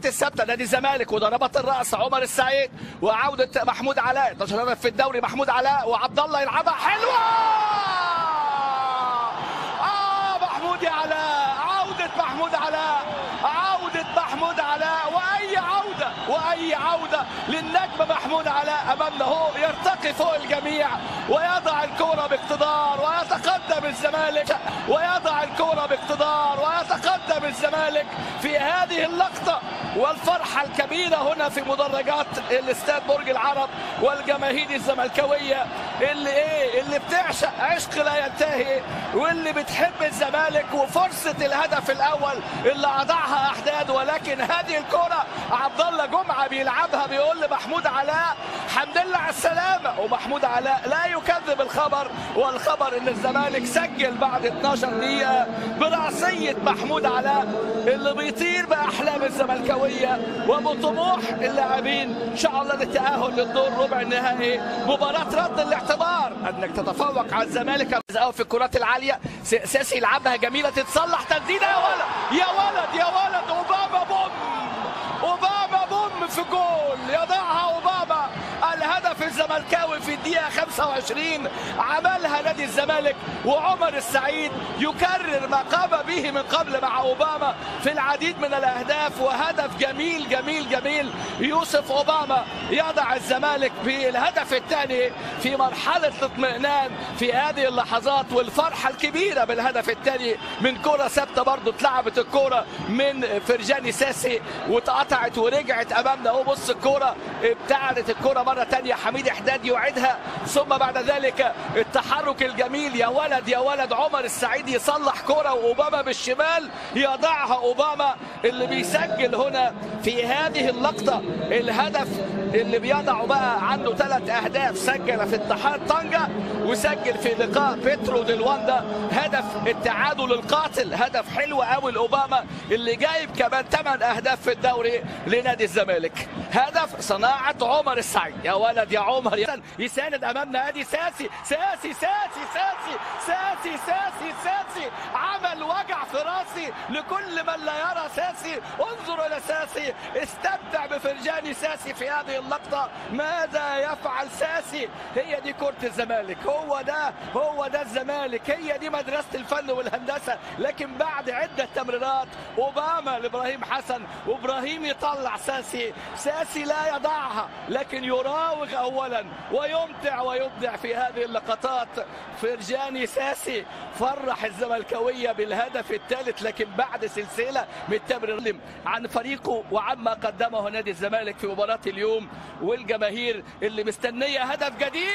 الثابته نادي الزمالك وضربات الراس عمر السعيد وعوده محمود علاء. 12 هدف في الدوري محمود علاء وعبد الله يلعبها حلوه. محمود يا علاء، عوده محمود علاء، عوده محمود علاء، واي عوده للنجم محمود علاء امامنا. هو يرتقي فوق الجميع ويضع الكره باقتدار ويتقدم الزمالك، ويضع الكره باقتدار ويتقدم الزمالك في هذه اللقطه. والفرحه الكبيره هنا في مدرجات الاستاد برج العرب والجماهير الزملكاويه اللي بتعشق عشق لا ينتهي، واللي بتحب الزمالك. وفرصه الهدف الاول اللي اضاعها احداد، ولكن هذه الكره عبد الله جمعه بيلعبها بيقول لمحمود علاء حمد لله على السلامه، ومحمود علاء لا يكذب الخبر، والخبر ان الزمالك سجل بعد 12 دقيقه براسيه محمود علاء اللي بيطير باحلام الزملكاويه وبطموح اللاعبين ان شاء الله للتاهل للدور ربع النهائي. مباراه رد الاعتبار انك تتفوق على الزمالك في الكرات العاليه. ساسي يلعبها جميله تتصلح تسديده، يا ولد يا ولد يا ولد، اوباما بوم، اوباما بوم في جول يضعها اوباما. الهدف الزملكاوي في الدقيقه 25 عملها نادي الزمالك، وعمر السعيد يكرر ما قام به من قبل مع اوباما في العديد من الاهداف. وهدف جميل جميل جميل. يوسف اوباما يضع الزمالك بالهدف الثاني في مرحله الاطمئنان في هذه اللحظات، والفرحه الكبيره بالهدف الثاني من كره ثابته. برضه اتلعبت الكره من فرجاني ساسي واتقطعت ورجعت امامنا. اهو بص الكره ابتعدت الكره مره ثانيه، حميد احداد يعيدها، ثم بعد ذلك التحرك الجميل. يا ولد يا ولد، عمر السعيد يصلح كره واوباما بالشمال يضعها. اوباما اللي بيسجل هنا في هذه اللقطه الهدف اللي بيضع بقى عنده 3 أهداف. سجل في اتحاد طنجة وسجل في لقاء بيترو دي لواندا هدف التعادل القاتل. هدف حلو قوي لاوباما اللي جايب كمان 8 أهداف في الدوري لنادي الزمالك. هدف صناعه عمر السعيد. يا ولد يا عمر، يساند امامنا ادي ساسي ساسي ساسي ساسي ساسي ساسي ساسي. عمل وجع في راسي لكل من لا يرى ساسي. انظر الى ساسي، استمتع بفرجاني ساسي في هذه اللقطه. ماذا يفعل ساسي؟ هي دي كرة الزمالك، هو ده الزمالك، هي دي مدرسة الفن والهندسة. لكن بعد عدة تمريرات اوباما لابراهيم حسن، وابراهيم يطلع ساسي. ساسي لا يضعها لكن يراوغ اولا ويمتع ويبدع في هذه اللقطات. فرجاني ساسي فرح الزملكاويه بالهدف الثالث، لكن بعد سلسله من التمريرات عن فريقه وعما قدمه نادي الزمالك في مباراه اليوم، والجماهير اللي مستنيه هدف جديد.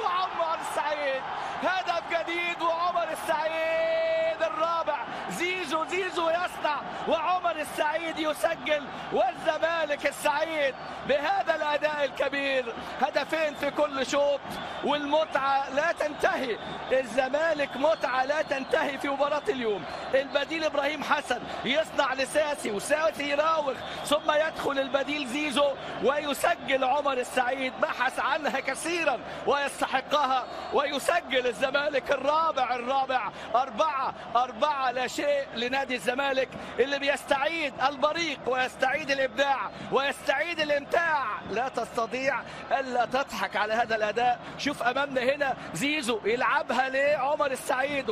وعمر السعيد هدف جديد، وعمر السعيد الرابع. زيزو يصنع وعمر السعيد يسجل، والزمالك السعيد بهذا الاداء الكبير. هدفين في كل شوط والمتعه لا تنتهي. الزمالك متعه لا تنتهي في مباراه اليوم. البديل ابراهيم حسن يصنع لساسي، وساسي يراوغ، ثم يدخل البديل زيزو ويسجل. عمر السعيد بحث عنها كثيرا ويستحقها، ويسجل الزمالك الرابع. 4 لا شيء لنادي الزمالك اللي بيستعيد البريق ويستعيد الابداع ويستعيد الامتاع. لا تستطيع الا تضحك على هذا الاداء. شوف امامنا هنا زيزو يلعبها لعمر السعيد.